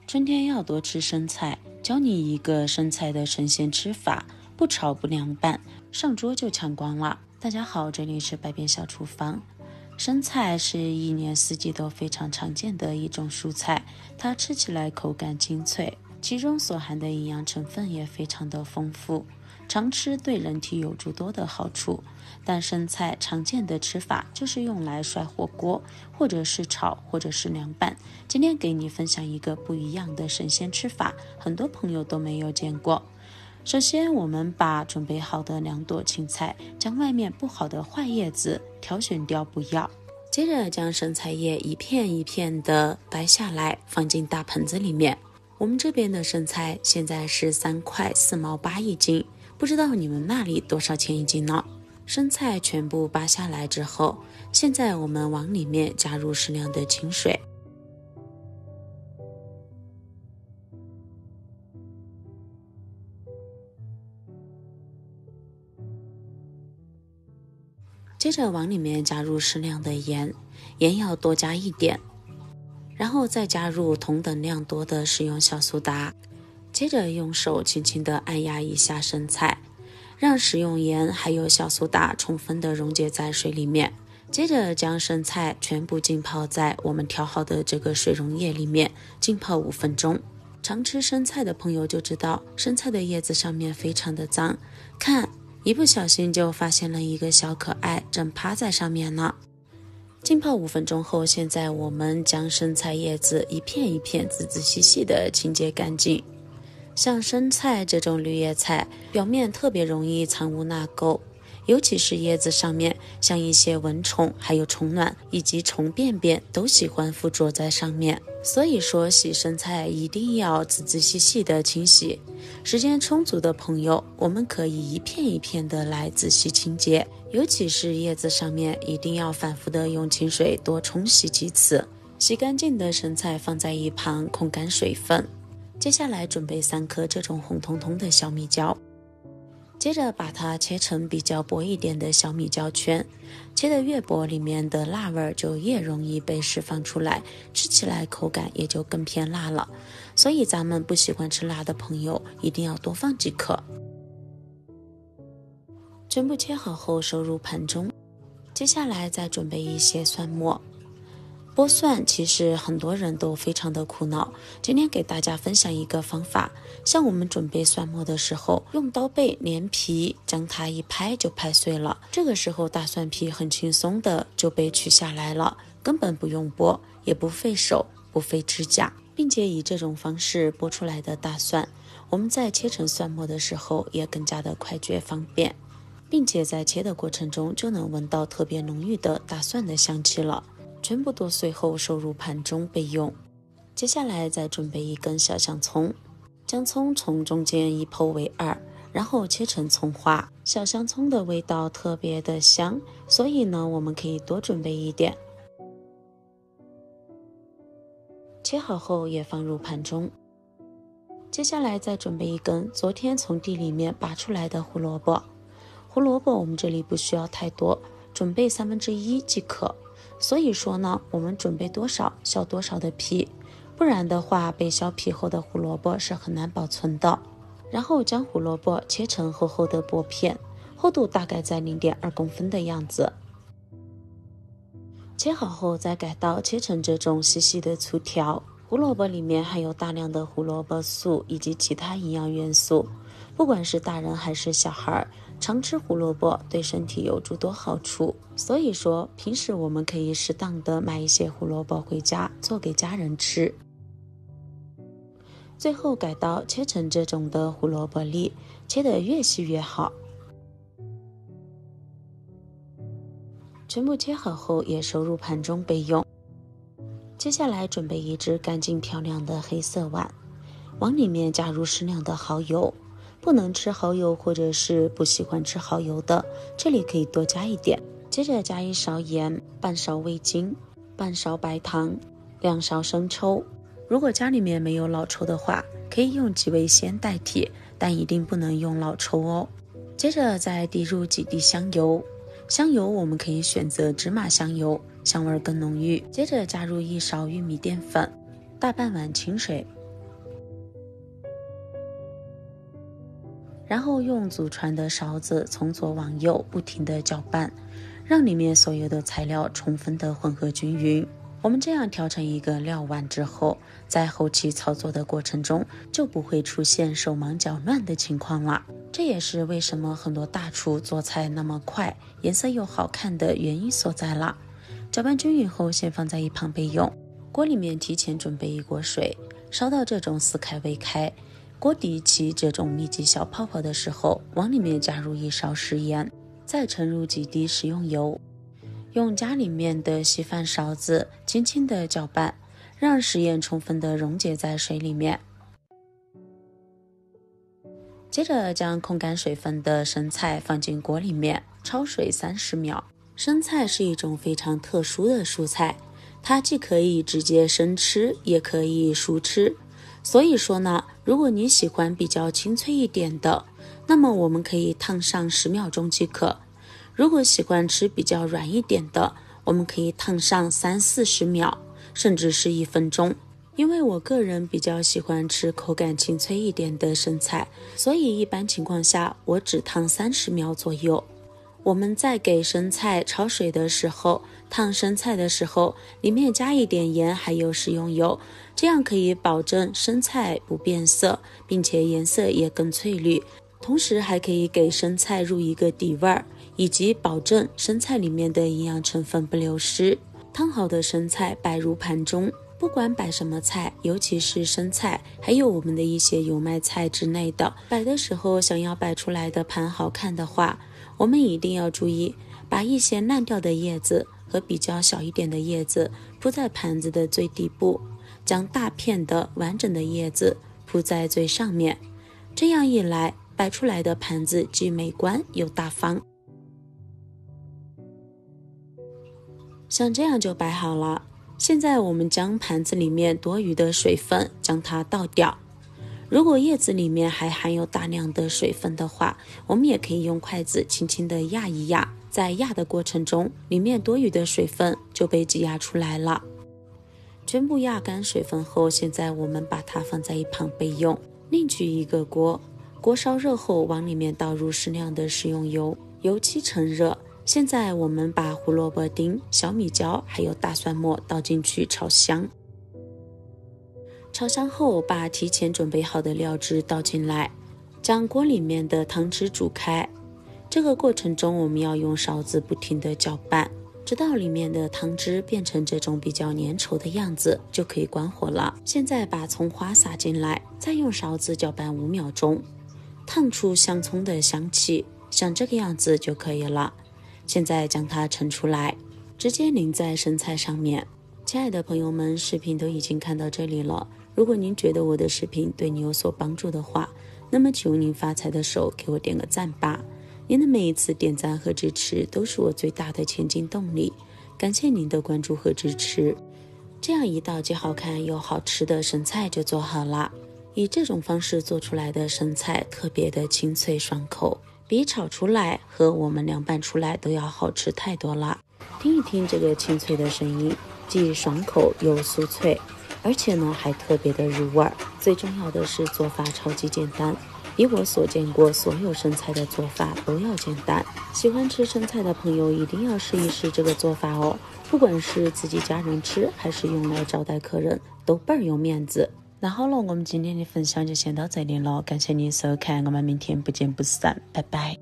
春天要多吃生菜，教你一个生菜的神仙吃法，不炒不凉拌，上桌就抢光了。大家好，这里是百变小厨房。生菜是一年四季都非常常见的一种蔬菜，它吃起来口感清脆，其中所含的营养成分也非常的丰富，常吃对人体有诸多的好处。但生菜常见的吃法就是用来涮火锅，或者是炒，或者是凉拌。今天给你分享一个不一样的神仙吃法，很多朋友都没有见过。首先我们把准备好的2朵青菜，将外面不好的坏叶子挑选掉不要，接着将生菜叶一片一片的掰下来，放进大盆子里面。我们这边的生菜现在是3块4毛8一斤，不知道你们那里多少钱一斤呢？生菜全部扒下来之后，现在我们往里面加入适量的清水，接着往里面加入适量的盐，盐要多加一点，然后再加入同等量多的食用小苏打，接着用手轻轻地按压一下生菜，让食用盐还有小苏打充分的溶解在水里面，接着将生菜全部浸泡在我们调好的这个水溶液里面，浸泡5分钟。常吃生菜的朋友就知道，生菜的叶子上面非常的脏，看一不小心就发现了一个小可爱正趴在上面呢。浸泡5分钟后，现在我们将生菜叶子一片一片仔仔细细的清洁干净。像生菜这种绿叶菜，表面特别容易藏污纳垢，尤其是叶子上面，像一些蚊虫还有虫卵以及虫便便都喜欢附着在上面，所以说洗生菜一定要仔仔细细的清洗。时间充足的朋友，我们可以一片一片的来仔细清洁，尤其是叶子上面一定要反复的用清水多冲洗几次。洗干净的生菜放在一旁控干水分，接下来准备3颗这种红彤彤的小米椒，接着把它切成比较薄一点的小米椒圈，切得越薄，里面的辣味就越容易被释放出来，吃起来口感也就更偏辣了。所以咱们不喜欢吃辣的朋友一定要多放几颗。全部切好后收入盘中，接下来再准备一些蒜末。剥蒜其实很多人都非常的苦恼，今天给大家分享一个方法，像我们准备蒜末的时候，用刀背连皮将它一拍就拍碎了，这个时候大蒜皮很轻松的就被取下来了，根本不用剥，也不费手不费指甲，并且以这种方式剥出来的大蒜，我们在切成蒜末的时候也更加的快捷方便，并且在切的过程中就能闻到特别浓郁的大蒜的香气了。全部剁碎后收入盘中备用。接下来再准备一根小香葱，将葱从中间一剖为2，然后切成葱花。小香葱的味道特别的香，所以呢我们可以多准备一点。切好后也放入盘中。接下来再准备一根昨天从地里面拔出来的胡萝卜。胡萝卜我们这里不需要太多，准备1/3即可。所以说呢，我们准备多少削多少的皮，不然的话被削皮后的胡萝卜是很难保存的。然后将胡萝卜切成厚厚的薄片，厚度大概在0.2公分的样子。切好后再改刀切成这种细细的粗条。胡萝卜里面含有大量的胡萝卜素以及其他营养元素，不管是大人还是小孩，常吃胡萝卜对身体有诸多好处，所以说平时我们可以适当的买一些胡萝卜回家做给家人吃。最后改刀切成这种的胡萝卜粒，切得越细越好。全部切好后也收入盘中备用。接下来准备一只干净漂亮的黑色碗，往里面加入适量的蚝油，不能吃蚝油或者是不喜欢吃蚝油的，这里可以多加一点。接着加1勺盐，半勺味精，半勺白糖，2勺生抽。如果家里面没有老抽的话，可以用几味鲜代替，但一定不能用老抽哦。接着再滴入几滴香油，香油我们可以选择芝麻香油，香味更浓郁。接着加入1勺玉米淀粉，大半碗清水，然后用祖传的勺子从左往右不停地搅拌，让里面所有的材料充分的混合均匀。我们这样调成一个料碗之后，在后期操作的过程中就不会出现手忙脚乱的情况了。这也是为什么很多大厨做菜那么快，颜色又好看的原因所在了。搅拌均匀后，先放在一旁备用。锅里面提前准备一锅水，烧到这种似开未开，锅底起这种密集小泡泡的时候，往里面加入1勺食盐，再盛入几滴食用油，用家里面的稀饭勺子轻轻的搅拌，让食盐充分的溶解在水里面。接着将控干水分的生菜放进锅里面，焯水30秒。生菜是一种非常特殊的蔬菜，它既可以直接生吃，也可以熟吃。所以说呢，如果你喜欢比较清脆一点的，那么我们可以烫上10秒钟即可。如果喜欢吃比较软一点的，我们可以烫上30-40秒，甚至是1分钟。因为我个人比较喜欢吃口感清脆一点的生菜，所以一般情况下我只烫30秒左右。我们在给生菜焯水的时候，烫生菜的时候，里面加一点盐还有食用油，这样可以保证生菜不变色，并且颜色也更翠绿，同时还可以给生菜入一个底味儿，以及保证生菜里面的营养成分不流失。烫好的生菜摆入盘中，不管摆什么菜，尤其是生菜，还有我们的一些油麦菜之类的，摆的时候想要摆出来的盘好看的话，我们一定要注意，把一些烂掉的叶子和比较小一点的叶子铺在盘子的最底部，将大片的完整的叶子铺在最上面。这样一来，摆出来的盘子既美观又大方。像这样就摆好了。现在我们将盘子里面多余的水分将它倒掉。如果叶子里面还含有大量的水分的话，我们也可以用筷子轻轻的压一压，在压的过程中，里面多余的水分就被挤压出来了。全部压干水分后，现在我们把它放在一旁备用。另取一个锅，锅烧热后，往里面倒入适量的食用油，油漆成热。现在我们把胡萝卜丁、小米椒还有大蒜末倒进去炒香。炒香后，把提前准备好的料汁倒进来，将锅里面的汤汁煮开。这个过程中，我们要用勺子不停地搅拌，直到里面的汤汁变成这种比较粘稠的样子，就可以关火了。现在把葱花撒进来，再用勺子搅拌5秒钟，烫出香葱的香气，像这个样子就可以了。现在将它盛出来，直接淋在生菜上面。亲爱的朋友们，视频都已经看到这里了，如果您觉得我的视频对你有所帮助的话，那么请用您发财的手给我点个赞吧。您的每一次点赞和支持都是我最大的前进动力，感谢您的关注和支持。这样一道既好看又好吃的生菜就做好了。以这种方式做出来的生菜特别的清脆爽口，比炒出来和我们凉拌出来都要好吃太多了。听一听这个清脆的声音，既爽口又酥脆，而且呢还特别的入味儿。最重要的是做法超级简单，比我所见过所有生菜的做法都要简单。喜欢吃生菜的朋友一定要试一试这个做法哦，不管是自己家人吃还是用来招待客人，都倍儿有面子。那好了，我们今天的分享就先到这里了，感谢您收看，我们明天不见不散，拜拜。